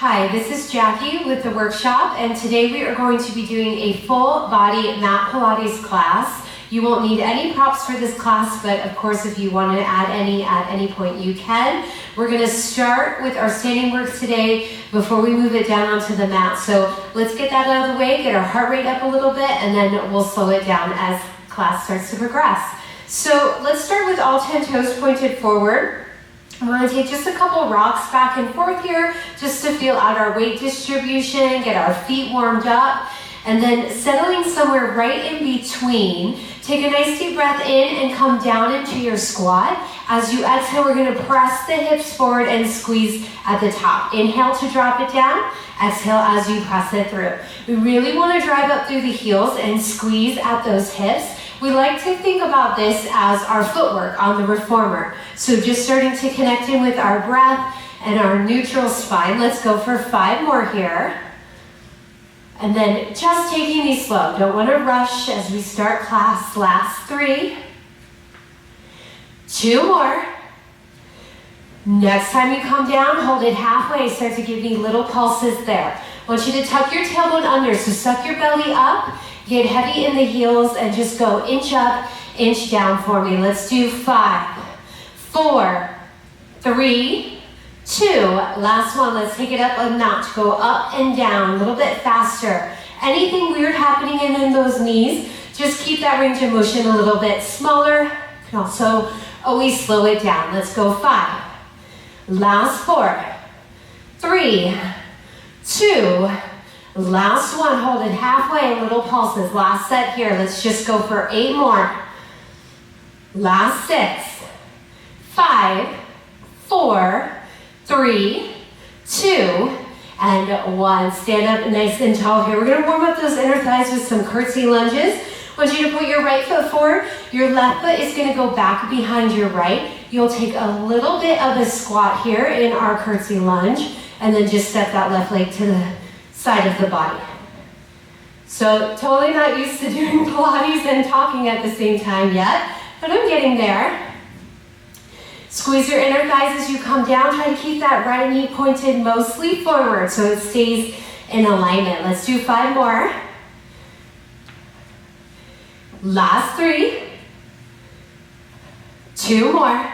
Hi, this is Jackie with the workshop, and today we are going to be doing a full body mat Pilates class. You won't need any props for this class, but of course if you want to add any at any point you can. We're going to start with our standing work today before we move it down onto the mat. So let's get that out of the way, get our heart rate up a little bit, and then we'll slow it down as class starts to progress. So let's start with all 10 toes pointed forward. I'm going to take just a couple rocks back and forth here just to feel out our weight distribution, get our feet warmed up, and then settling somewhere right in between. Take a nice deep breath in and come down into your squat. As you exhale, we're going to press the hips forward and squeeze at the top. Inhale to drop it down. Exhale as you press it through. We really want to drive up through the heels and squeeze at those hips. We like to think about this as our footwork on the reformer. So just starting to connect in with our breath and our neutral spine. Let's go for 5 more here. And then just taking these slow. Don't want to rush as we start class. Last 3. 2 more. Next time you come down, hold it halfway. Start to give me little pulses there. I want you to tuck your tailbone under. So suck your belly up. Get heavy in the heels and just go inch up, inch down for me. Let's do 5, 4, 3, 2. Last one. Let's take it up a notch. Go up and down a little bit faster. Anything weird happening in those knees, just keep that range of motion a little bit smaller. You can also always slow it down. Let's go 5. Last 4, 3, 2. Last one, hold it halfway, little pulses. Last set here, let's just go for 8 more. Last 6, 5, 4, 3, 2, and 1. Stand up nice and tall here. We're gonna warm up those inner thighs with some curtsy lunges. I want you to put your right foot forward. Your left foot is gonna go back behind your right. You'll take a little bit of a squat here in our curtsy lunge, and then just step that left leg to the side of the body. So totally not used to doing Pilates and talking at the same time yet, but I'm getting there. Squeeze your inner thighs as you come down. Try to keep that right knee pointed mostly forward so it stays in alignment. Let's do 5 more. Last 3. 2 more.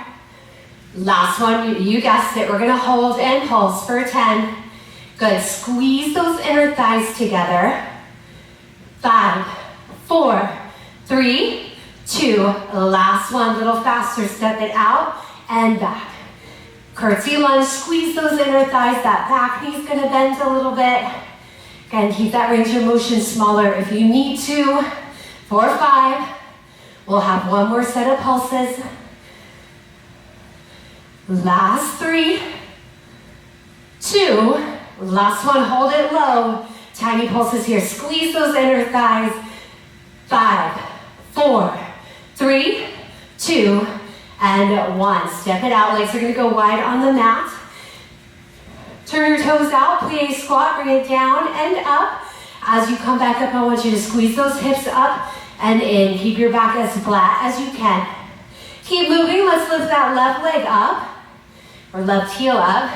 Last one, you guessed it. We're gonna hold and pulse for 10. Good, squeeze those inner thighs together. 5, 4, 3, 2. Last one, little faster, step it out and back. Curtsy lunge, squeeze those inner thighs. That back knee's gonna bend a little bit. Again, keep that range of motion smaller if you need to. 4, 5. We'll have 1 more set of pulses. Last 3, 2. Last one, hold it low. Tiny pulses here. Squeeze those inner thighs. 5, 4, 3, 2, and 1. Step it out. Legs are going to go wide on the mat. Turn your toes out. Plie squat. Bring it down and up. As you come back up, I want you to squeeze those hips up and in. Keep your back as flat as you can. Keep moving. Let's lift that left leg up or left heel up.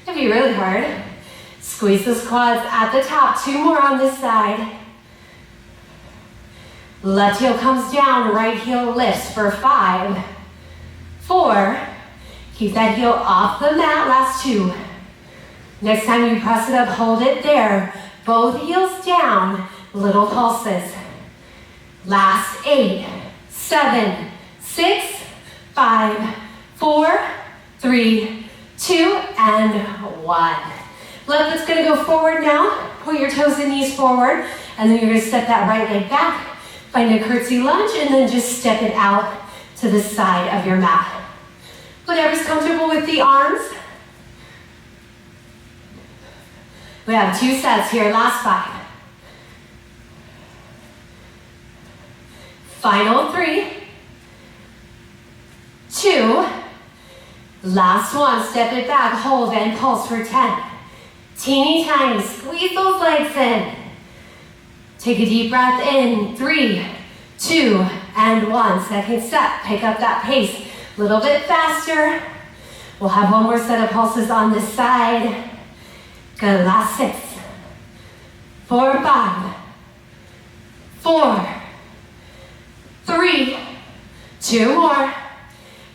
It'll be really hard. Squeeze those quads at the top. 2 more on this side. Left heel comes down, right heel lifts for 5, 4. Keep that heel off the mat. Last 2. Next time you press it up, hold it there. Both heels down, little pulses. Last 8, 7, 6, 5, 4, 3, 2, and 1. Left foot's gonna go forward now. Point your toes and knees forward, and then you're gonna step that right leg back, find a curtsy lunge, and then just step it out to the side of your mat. Whatever's comfortable with the arms. We have 2 sets here, last 5. Final 3, 2. Last one, step it back, hold and pulse for 10. Teeny tiny, squeeze those legs in. Take a deep breath in. 3, 2, and 1. Second step, pick up that pace. A little bit faster. We'll have 1 more set of pulses on this side. Good, last 6. 4, 5, 4, 3, 2 more.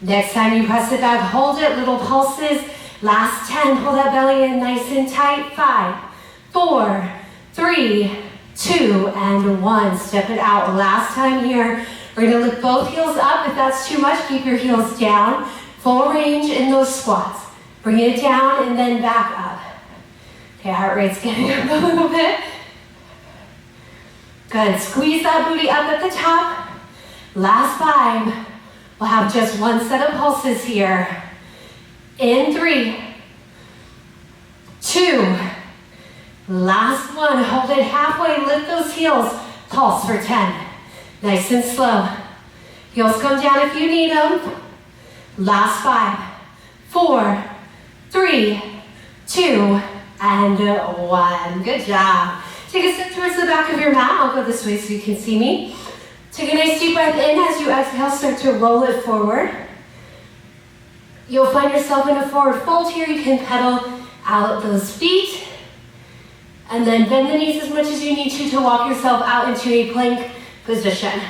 Next time you press it back, hold it, little pulses. Last 10, pull that belly in nice and tight. 5, 4, 3, 2, and 1. Step it out. Last time here. We're gonna lift both heels up. If that's too much, keep your heels down. Full range in those squats. Bring it down and then back up. Okay, heart rate's getting up a little bit. Good, squeeze that booty up at the top. Last 5. We'll have just 1 set of pulses here. In 3, 2, last 1. Hold it halfway, lift those heels. Pulse for 10. Nice and slow. Heels come down if you need them. Last 5, 4, 3, 2, and 1. Good job. Take a step towards the back of your mat. I'll go this way so you can see me. Take a nice deep breath in. As you exhale, start to roll it forward. You'll find yourself in a forward fold here. You can pedal out those feet. And then bend the knees as much as you need to walk yourself out into a plank position.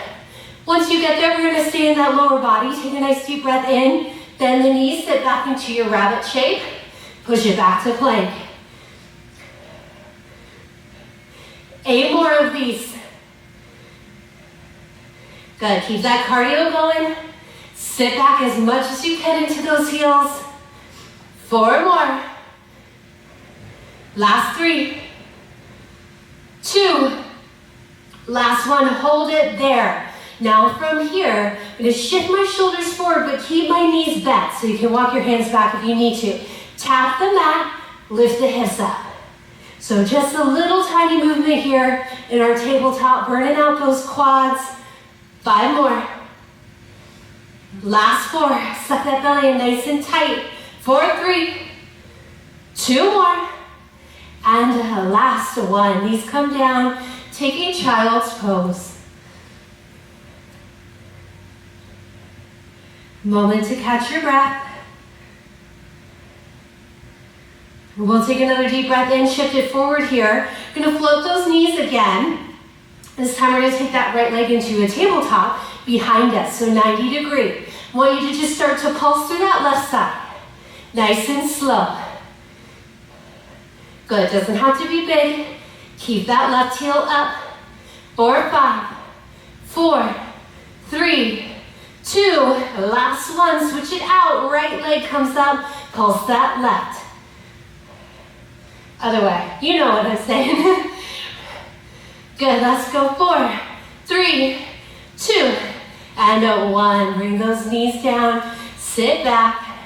Once you get there, we're going to stay in that lower body. Take a nice deep breath in. Bend the knees, sit back into your rabbit shape. Push it back to plank. 8 more of these. Good, keep that cardio going. Sit back as much as you can into those heels. 4 more. Last 3, 2, last 1, hold it there. Now from here, I'm going to shift my shoulders forward, but keep my knees bent so you can walk your hands back if you need to. Tap the mat, lift the hips up. So just a little tiny movement here in our tabletop, burning out those quads. 5 more. Last 4, suck that belly in nice and tight. 4, 3, 2 more. And last 1. Knees come down, taking child's pose. Moment to catch your breath. We'll take another deep breath in, shift it forward here. We're gonna float those knees again. This time we're gonna take that right leg into a tabletop behind us, so 90 degree. I want you to just start to pulse through that left side. Nice and slow. Good, doesn't have to be big. Keep that left heel up. 4, 5, 4, 3, 2, last 1, switch it out. Right leg comes up, pulse that left. Other way, you know what I'm saying. Good, let's go. 4, 3, 2, and 1. Bring those knees down, sit back,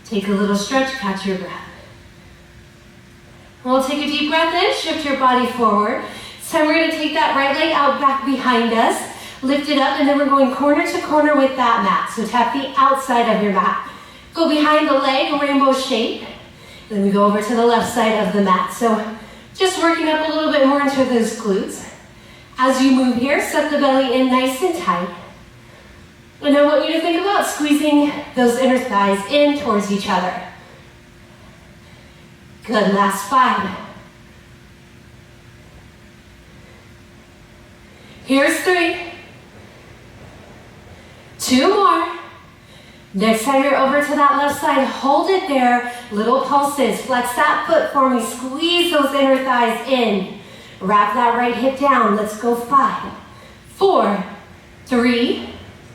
take a little stretch, catch your breath. We'll take a deep breath in, shift your body forward. This time we're gonna take that right leg out back behind us, lift it up, and then we're going corner to corner with that mat. So tap the outside of your mat. Go behind the leg, rainbow shape. Then we go over to the left side of the mat. So just working up a little bit more into those glutes. As you move here, suck the belly in nice and tight. And I want you to think about squeezing those inner thighs in towards each other. Good, last 5. Here's 3. 2 more. Next time you're over to that left side, hold it there. Little pulses. Flex that foot for me. Squeeze those inner thighs in. Wrap that right hip down. Let's go. 5, 4, 3,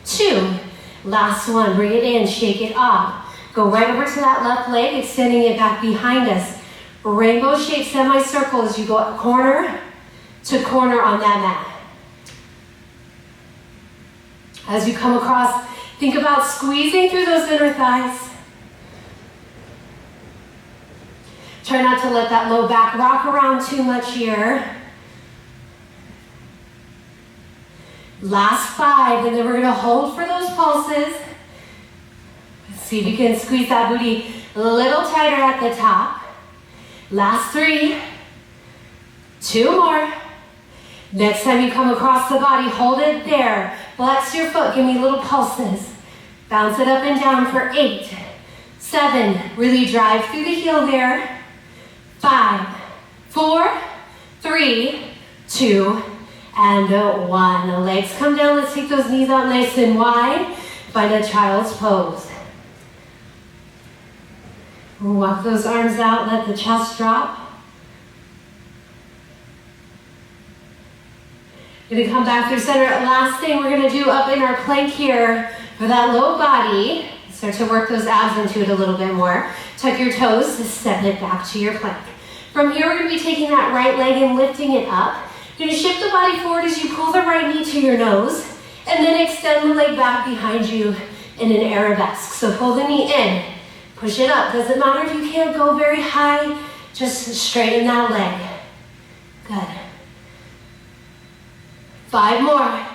2. Last 1. Bring it in. Shake it off. Go right over to that left leg, extending it back behind us. Rainbow shape semicircle as you go corner to corner on that mat. As you come across, think about squeezing through those inner thighs. Try not to let that low back rock around too much here. Last 5, and then we're gonna hold for those pulses. See if you can squeeze that booty a little tighter at the top. Last 3, 2 more. Next time you come across the body, hold it there. Flex your foot, give me little pulses. Bounce it up and down for 8, 7, really drive through the heel there. 5, 3, 2, and 1. The legs come down. Let's take those knees out nice and wide. Find a child's pose. Walk those arms out. Let the chest drop. You're going to come back through center. Last thing we're going to do up in our plank here for that low body. Start to work those abs into it a little bit more. Tuck your toes, step it back to your plank. From here, we're going to be taking that right leg and lifting it up. You're going to shift the body forward as you pull the right knee to your nose, and then extend the leg back behind you in an arabesque. So pull the knee in, push it up. Doesn't matter if you can't go very high, just straighten that leg. Good. 5 more.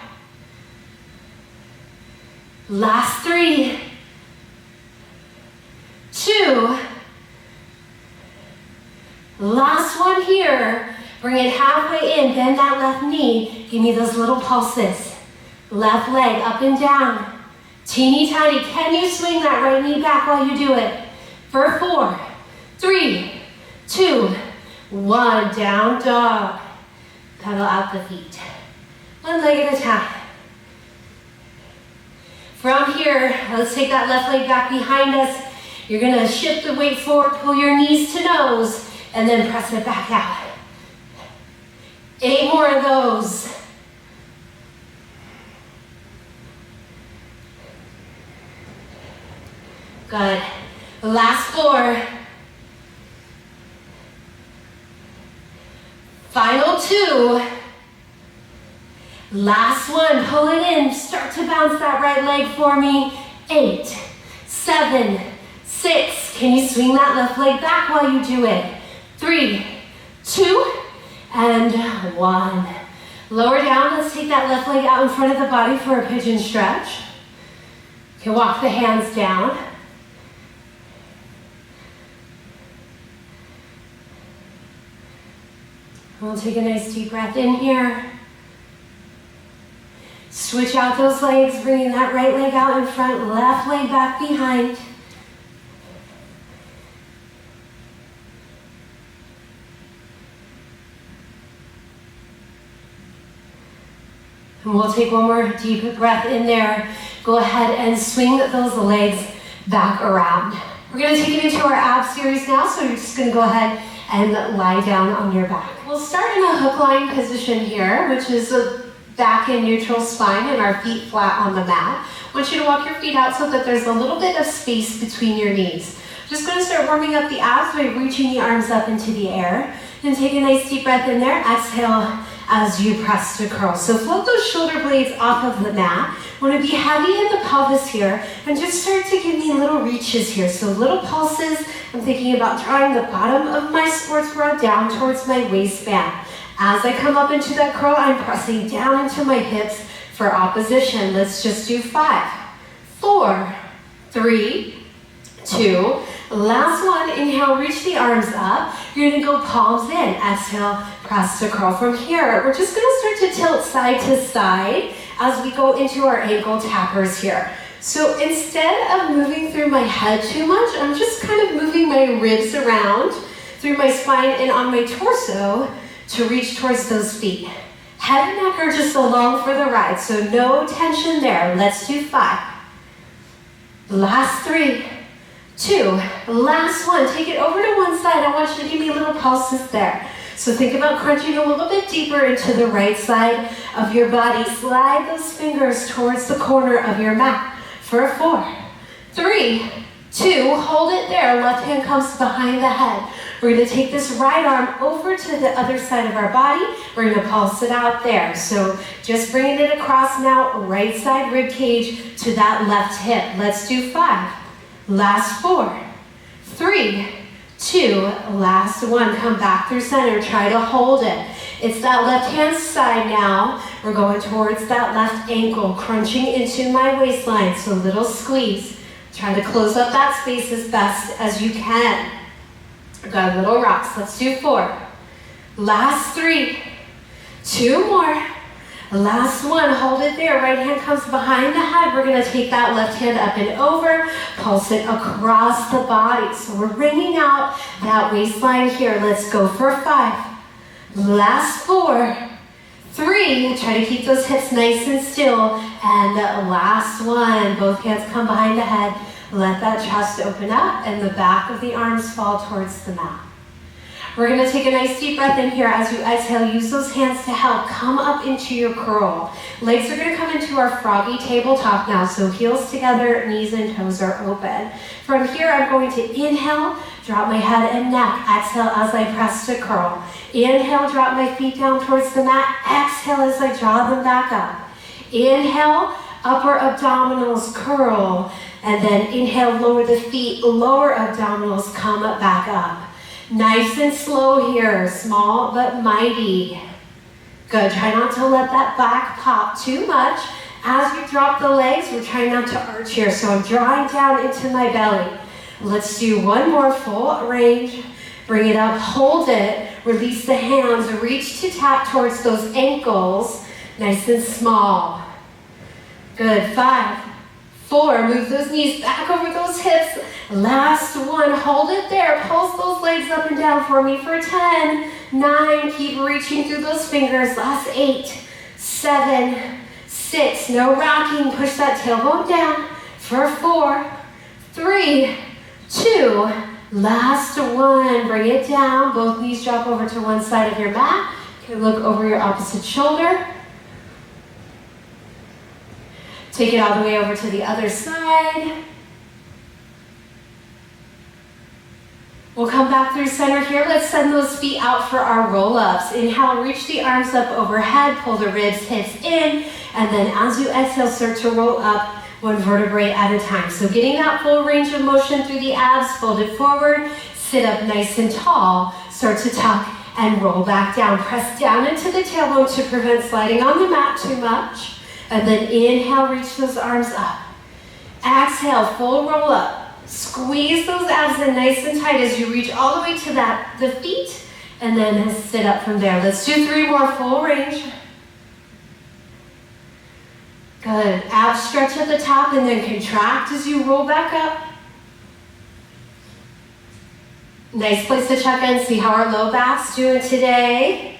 Last 3, 2, last one here. Bring it halfway in, bend that left knee. Give me those little pulses. Left leg up and down. Teeny tiny. Can you swing that right knee back while you do it? For 4, 3, 2, 1. Down dog. Pedal out the feet. One leg at a time. From here, let's take that left leg back behind us. You're going to shift the weight forward, pull your knees to nose, and then press it back out. 8 more of those. Good. Last 4. Final 2. Last one, pull it in. Start to bounce that right leg for me. 8, 7, 6. Can you swing that left leg back while you do it? 3, 2, and 1. Lower down. Let's take that left leg out in front of the body for a pigeon stretch. You can walk the hands down. We'll take a nice deep breath in here. Switch out those legs, bringing that right leg out in front, left leg back behind. And we'll take one more deep breath in there. Go ahead and swing those legs back around. We're going to take it into our ab series now, so you're just going to go ahead and lie down on your back. We'll start in a hook line position here, which is a back in neutral spine and our feet flat on the mat. I want you to walk your feet out so that there's a little bit of space between your knees. Just going to start warming up the abs by reaching the arms up into the air. And take a nice deep breath in there. Exhale as you press to curl. So float those shoulder blades off of the mat. Want to be heavy in the pelvis here and just start to give me little reaches here. So little pulses. I'm thinking about drawing the bottom of my sports bra down towards my waistband. As I come up into that curl, I'm pressing down into my hips for opposition. Let's just do 5, 4, 3, 2. Last one. Inhale, reach the arms up. You're going to go palms in. Exhale, press to curl. From here, we're just going to start to tilt side to side as we go into our ankle tappers here. So instead of moving through my head too much, I'm just kind of moving my ribs around through my spine and on my torso to reach towards those feet. Head and neck are just along for the ride, so no tension there. Let's do 5. Last 3, 2. Last one. Take it over to one side. I want you to give me little pulses there. So think about crunching a little bit deeper into the right side of your body. Slide those fingers towards the corner of your mat for 4, 3, 2. Hold it there. Left hand comes behind the head. We're going to take this right arm over to the other side of our body. We're going to pulse it out there. So just bringing it across now, right side rib cage to that left hip. Let's do 5. Last 4, 3, 2. Last one. Come back through center. Try to hold it. It's that left hand side now. We're going towards that left ankle, crunching into my waistline. So little squeeze. Try to close up that space as best as you can. Got little rocks. Let's do 4. Last 3, 2 more. Last one. Hold it there. Right hand comes behind the head. We're going to take that left hand up and over. Pulse it across the body. So we're bringing out that waistline here. Let's go for 5. Last 4, 3, try to keep those hips nice and still, and last 1, both hands come behind the head, let that chest open up and the back of the arms fall towards the mat. We're going to take a nice deep breath in here. As you exhale, use those hands to help come up into your curl. Legs are going to come into our froggy tabletop now, so heels together, knees and toes are open. From here, I'm going to inhale, drop my head and neck. Exhale as I press to curl. Inhale, drop my feet down towards the mat. Exhale as I draw them back up. Inhale, upper abdominals curl. And then inhale, lower the feet, lower abdominals come back up. Nice and slow here, small but mighty. Good, try not to let that back pop too much. As you drop the legs, we're trying not to arch here, so I'm drawing down into my belly. Let's do one more full range. Bring it up, hold it, release the hands, reach to tap towards those ankles, nice and small. Good, 5, 4, move those knees back over those hips. Last 1, hold it there. Pulse those legs up and down for me for 10, 9, keep reaching through those fingers. Last 8, 7, 6, no rocking. Push that tailbone down for 4, 3, 2, last 1. Bring it down. Both knees drop over to one side of your mat. You can look over your opposite shoulder. Take it all the way over to the other side. We'll come back through center here. Let's send those feet out for our roll-ups. Inhale, reach the arms up overhead, pull the ribs, hips in, and then as you exhale, start to roll up one vertebrae at a time. So getting that full range of motion through the abs, fold it forward, sit up nice and tall, start to tuck and roll back down. Press down into the tailbone to prevent sliding on the mat too much. And then inhale, reach those arms up. Exhale, full roll up. Squeeze those abs in nice and tight as you reach all the way to the feet, and then sit up from there. Let's do 3 more full range. Good. Abs stretch at the top and then contract as you roll back up. Nice place to check in, see how our low back's doing today.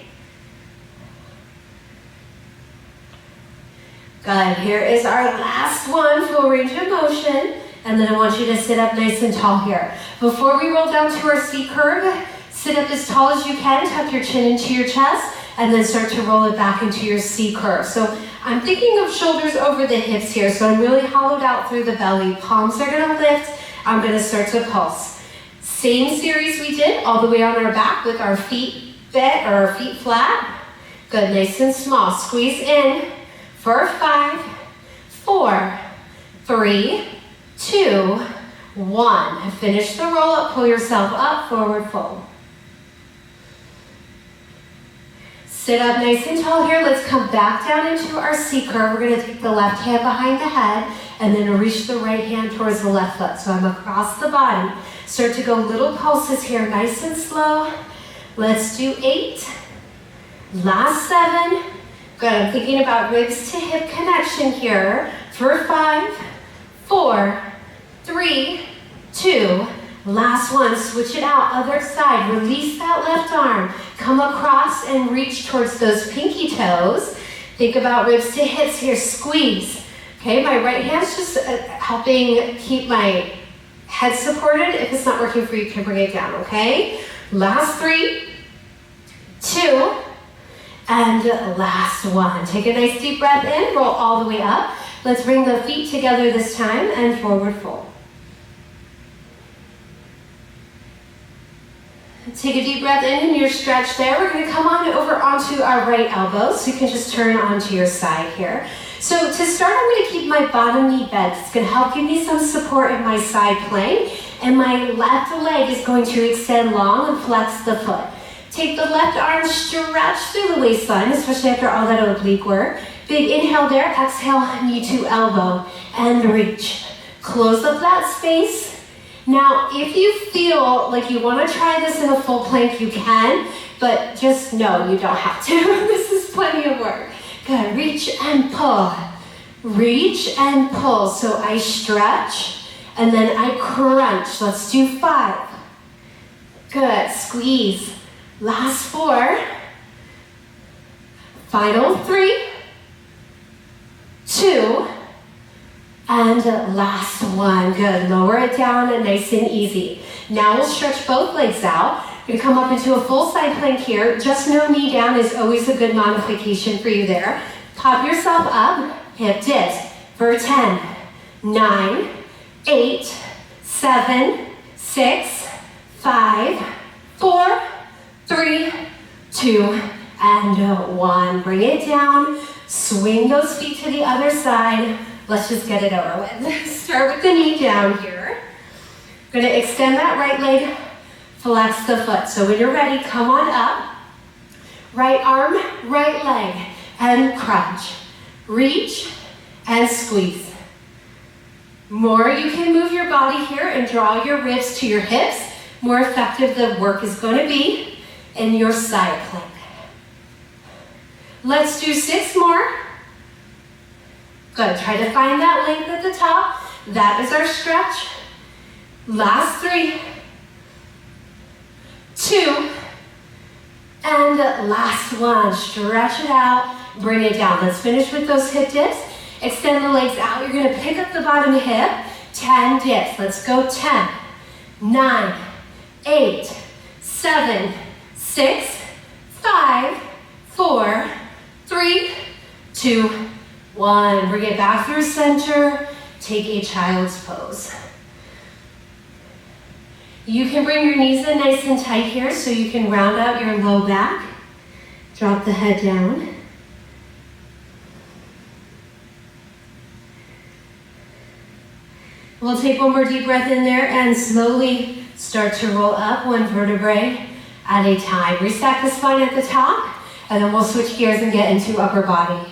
Good. Here is our last one, full range of motion. And then I want you to sit up nice and tall here. Before we roll down to our C curve, sit up as tall as you can, tuck your chin into your chest, and then start to roll it back into your C curve. So I'm thinking of shoulders over the hips here, so I'm really hollowed out through the belly. Palms are gonna lift, I'm gonna start to pulse. Same series we did, all the way on our back with our feet bent or our feet flat. Good, nice and small. Squeeze in for 5, 4, 3, 2, 1. Finish the roll up, pull yourself up, forward fold. Sit up nice and tall here. Let's come back down into our C curve. We're gonna take the left hand behind the head and then reach the right hand towards the left foot. So I'm across the body. Start to go little pulses here, nice and slow. Let's do 8. Last 7. Good, I'm thinking about ribs to hip connection here for 5, 4, 3, 2, last 1, switch it out, other side, release that left arm, come across and reach towards those pinky toes. Think about ribs to hips here, squeeze. Okay, my right hand's just helping keep my head supported. If it's not working for you, you can bring it down, okay? Last 3, 2, and last 1. Take a nice deep breath in, roll all the way up. Let's bring the feet together this time and forward fold. Take a deep breath in and your stretch there. We're going to come on over onto our right elbow, so you can just turn onto your side here. So to start, I'm going to keep my bottom knee bent. It's going to help give me some support in my side plank, and my left leg is going to extend long and flex the foot. Take the left arm, stretch through the waistline, especially after all that oblique work. Big inhale there, exhale, knee to elbow, and reach. Close up that space. Now, if you feel like you want to try this in a full plank, you can, but just know you don't have to. This is plenty of work. Good, reach and pull. Reach and pull. So I stretch, and then I crunch. Let's do 5. Good, squeeze. Last 4, Final 3, 2, and last one. Good. Lower it down and nice and easy. Now we'll stretch both legs out. You're gonna come up into a full side plank here. Just no knee down is always a good modification for you there. Pop yourself up, hip dips for 10, 9, 8, 7, 6, 5, 4, 3, 2, and 1. Bring it down. Swing those feet to the other side. Let's just get it over with. Start with the knee down here. We're gonna extend that right leg, flex the foot. So when you're ready, come on up. Right arm, right leg, and crunch. Reach and squeeze. More you can move your body here and draw your ribs to your hips, more effective the work is going to be in your side plank. Let's do 6 more. Good. Try to find that length at the top. That is our stretch. Last 3, 2, and last one. Stretch it out. Bring it down. Let's finish with those hip dips. Extend the legs out. You're going to pick up the bottom hip. 10 dips. Let's go 10, 9, 8, 7, 6, 5, 4, 3, 2, 1. Bring it back through center. Take a child's pose. You can bring your knees in nice and tight here so you can round out your low back. Drop the head down. We'll take one more deep breath in there and slowly start to roll up one vertebrae at a time. Restack the spine at the top, and then we'll switch gears and get into upper body.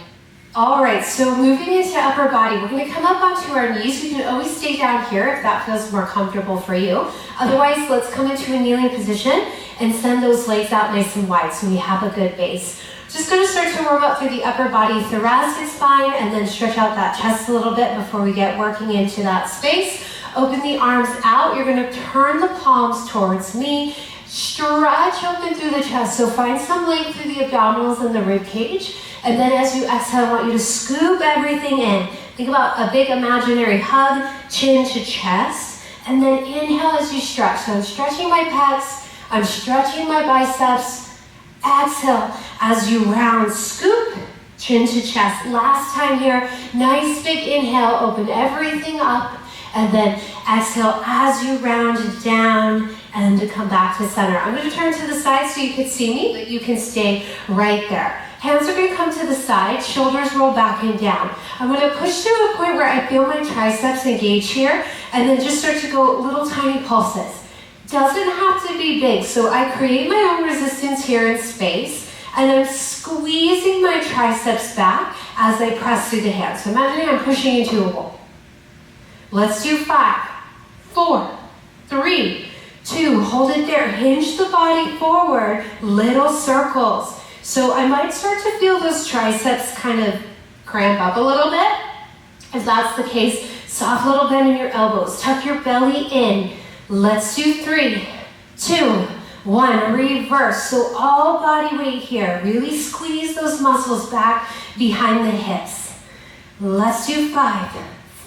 All right, so moving into upper body, we're gonna come up onto our knees. You can always stay down here if that feels more comfortable for you. Otherwise, let's come into a kneeling position and send those legs out nice and wide so we have a good base. Just gonna start to warm up through the upper body, thoracic spine, and then stretch out that chest a little bit before we get working into that space. Open the arms out. You're gonna turn the palms towards me. Stretch open through the chest. So find some length through the abdominals and the rib cage. And then as you exhale, I want you to scoop everything in. Think about a big imaginary hug, chin to chest. And then inhale as you stretch. So I'm stretching my pecs. I'm stretching my biceps. Exhale as you round, scoop, chin to chest. Last time here, nice big inhale, open everything up, and then exhale as you round down and come back to center. I'm going to turn to the side so you can see me, but you can stay right there. Hands are going to come to the side, shoulders roll back and down. I'm going to push to a point where I feel my triceps engage here, and then just start to go little tiny pulses. Doesn't have to be big, so I create my own resistance here in space, and I'm squeezing my triceps back as I press through the hands. So imagine I'm pushing into a wall. Let's do 5, 4, 3, 2, hold it there. Hinge the body forward, little circles. So I might start to feel those triceps kind of cramp up a little bit. If that's the case, soft little bend in your elbows. Tuck your belly in. Let's do 3, 2, 1, reverse. So all body weight here. Really squeeze those muscles back behind the hips. Let's do 5,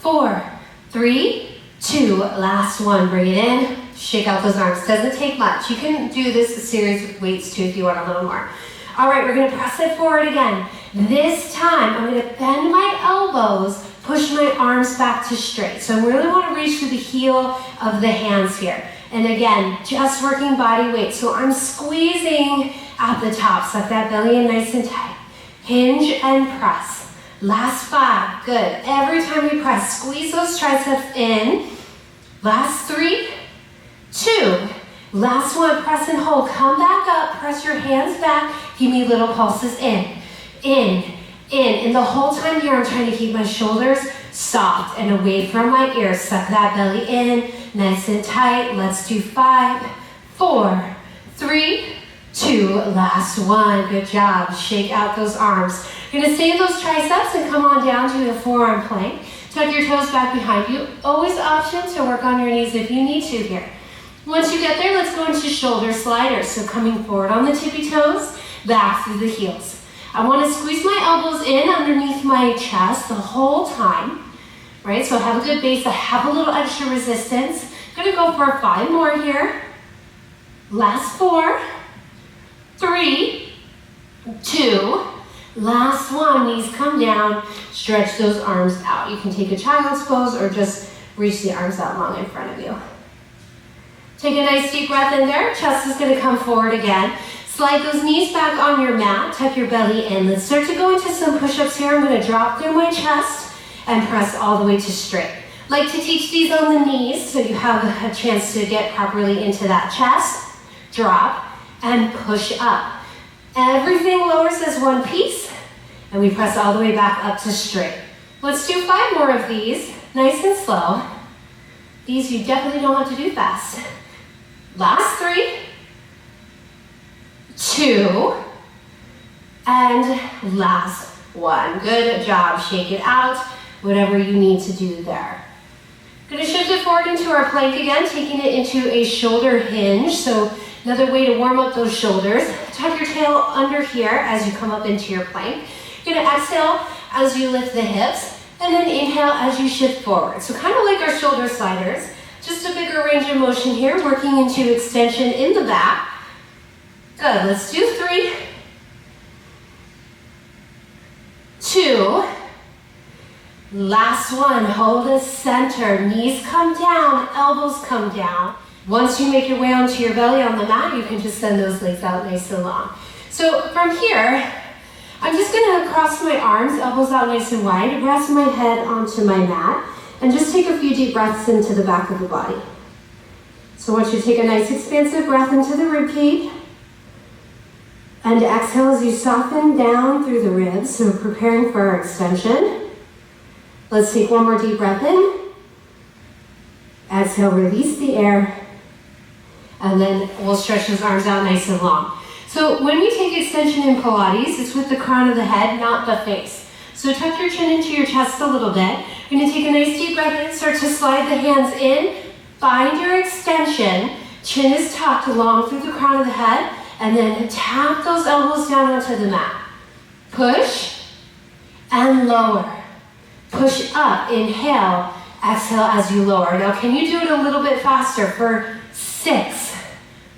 4, 3, 2, last one. Bring it in, shake out those arms. Doesn't take much. You can do this series with weights too if you want a little more. All right, we're gonna press it forward again. This time, I'm gonna bend my elbows, push my arms back to straight. So I really wanna reach to the heel of the hands here. And again, just working body weight. So I'm squeezing at the top, suck that belly in nice and tight. Hinge and press. Last 5, good. Every time we press, squeeze those triceps in. Last 3, 2, last one, press and hold. Come back up, press your hands back. Give me little pulses in. And the whole time here, I'm trying to keep my shoulders soft and away from my ears. Suck that belly in, nice and tight. Let's do 5, 4, 3, 2, last one. Good job. Shake out those arms. You're gonna stay in those triceps and come on down to the forearm plank. Tuck your toes back behind you. Always option to work on your knees if you need to here. Once you get there, let's go into shoulder sliders. So coming forward on the tippy toes, back through the heels. I want to squeeze my elbows in underneath my chest the whole time, right? So I have a good base. I have a little extra resistance. I'm gonna go for 5 more here. Last 4, 3, 2, last 1. Knees come down, stretch those arms out. You can take a child's pose or just reach the arms out long in front of you. Take a nice deep breath in there. Chest is gonna come forward again. Slide those knees back on your mat, tuck your belly in. Let's start to go into some push-ups here. I'm gonna drop through my chest and press all the way to straight. Like to teach these on the knees so you have a chance to get properly into that chest. Drop and push up. Everything lowers as one piece and we press all the way back up to straight. Let's do 5 more of these, nice and slow. These you definitely don't have to do fast. Last 3, 2, and last 1. Good job, shake it out, whatever you need to do there. Gonna shift it forward into our plank again, taking it into a shoulder hinge. So another way to warm up those shoulders. Tuck your tail under here as you come up into your plank. You're gonna exhale as you lift the hips, and then inhale as you shift forward. So kind of like our shoulder sliders, just a bigger range of motion here, working into extension in the back. Good, let's do 3, 2, last 1, hold a center, knees come down, elbows come down. Once you make your way onto your belly on the mat, you can just send those legs out nice and long. So from here, I'm just gonna cross my arms, elbows out nice and wide, rest my head onto my mat, and just take a few deep breaths into the back of the body. So I want you to take a nice expansive breath into the rib cage, and exhale as you soften down through the ribs, so preparing for our extension. Let's take 1 more deep breath in. Exhale, release the air. And then we'll stretch those arms out nice and long. So when we take extension in Pilates, it's with the crown of the head, not the face. So tuck your chin into your chest a little bit. You're gonna take a nice deep breath in, start to slide the hands in, find your extension. Chin is tucked along through the crown of the head, and then tap those elbows down onto the mat. Push and lower. Push up, inhale, exhale as you lower. Now can you do it a little bit faster for 6,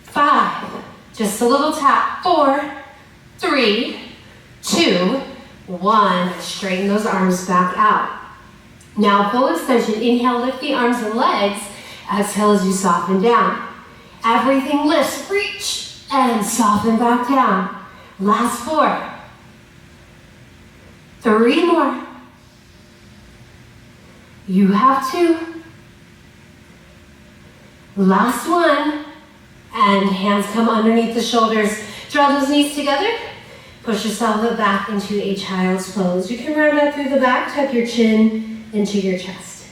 5, just a little tap, 4, 3, 2, 1. Straighten those arms back out. Now full extension, inhale, lift the arms and legs. Exhale as you soften down. Everything lifts, reach, and soften back down. Last 4, 3 more. You have 2. Last 1. And hands come underneath the shoulders. Draw those knees together. Push yourself back into a child's pose. You can round out through the back, tuck your chin into your chest.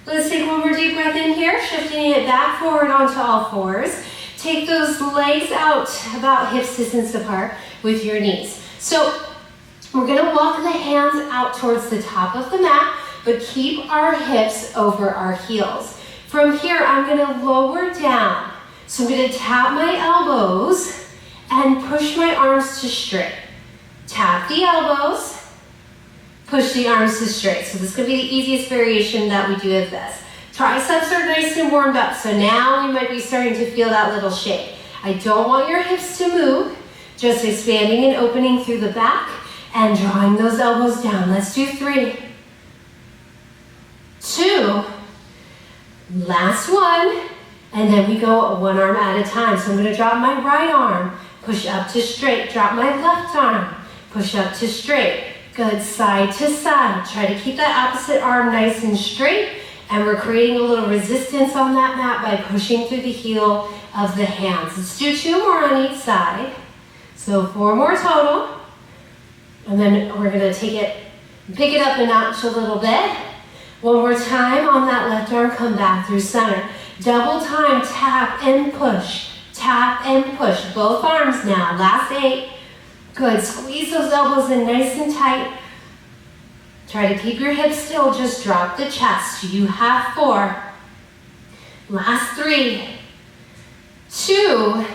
Let's take 1 more deep breath in here, shifting it back forward onto all 4s. Take those legs out about hips distance apart with your knees. So we're gonna walk the hands out towards the top of the mat, but keep our hips over our heels. From here, I'm gonna lower down. So I'm gonna tap my elbows and push my arms to straight. Tap the elbows, push the arms to straight. So this is gonna be the easiest variation that we do of this. Triceps are nice and warmed up, so now we might be starting to feel that little shake. I don't want your hips to move, just expanding and opening through the back and drawing those elbows down. Let's do 3, 2, last 1, and then we go 1 arm at a time. So I'm gonna drop my right arm, push up to straight, drop my left arm, push up to straight. Good, side to side. Try to keep that opposite arm nice and straight, and we're creating a little resistance on that mat by pushing through the heel of the hands. Let's do 2 more on each side. So 4 more total. And then we're gonna pick it up a notch a little bit. 1 more time on that left arm, come back through center. Double time, tap and push. Tap and push, both arms now. Last 8. Good, squeeze those elbows in nice and tight. Try to keep your hips still, just drop the chest. You have 4. Last 3, 2,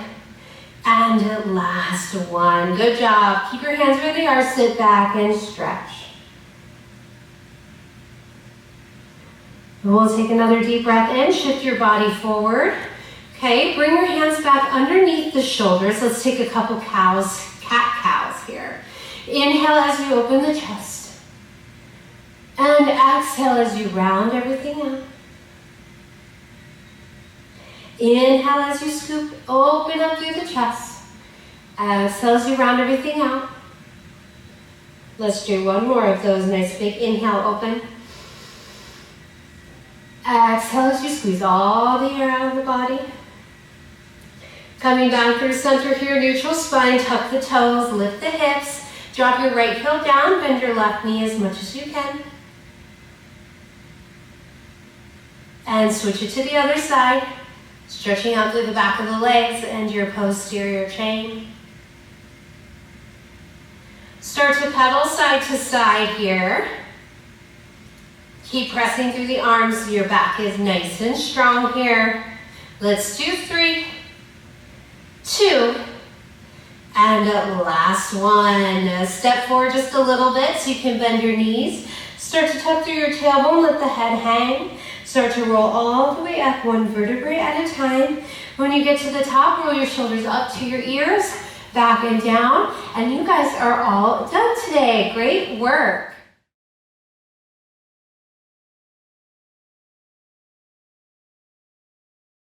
and And last one. Good job. Keep your hands where they are. Sit back and stretch. And we'll take another deep breath in. Shift your body forward. Okay, bring your hands back underneath the shoulders. Let's take a couple cows, cat cows here. Inhale as you open the chest. And exhale as you round everything out. Inhale as you scoop, open up through the chest. Exhale as you round everything out. Let's do one more of those. Nice big inhale, open. Exhale as you squeeze all the air out of the body. Coming down through center here, neutral spine, tuck the toes, lift the hips, drop your right heel down, bend your left knee as much as you can. And switch it to the other side, stretching out through the back of the legs and your posterior chain. Start to pedal side to side here. Keep pressing through the arms so your back is nice and strong here. Let's do 3, 2, and last one. Step forward just a little bit so you can bend your knees. Start to tuck through your tailbone, let the head hang. Start to roll all the way up, one vertebrae at a time. When you get to the top, roll your shoulders up to your ears, back and down. And you guys are all done today. Great work.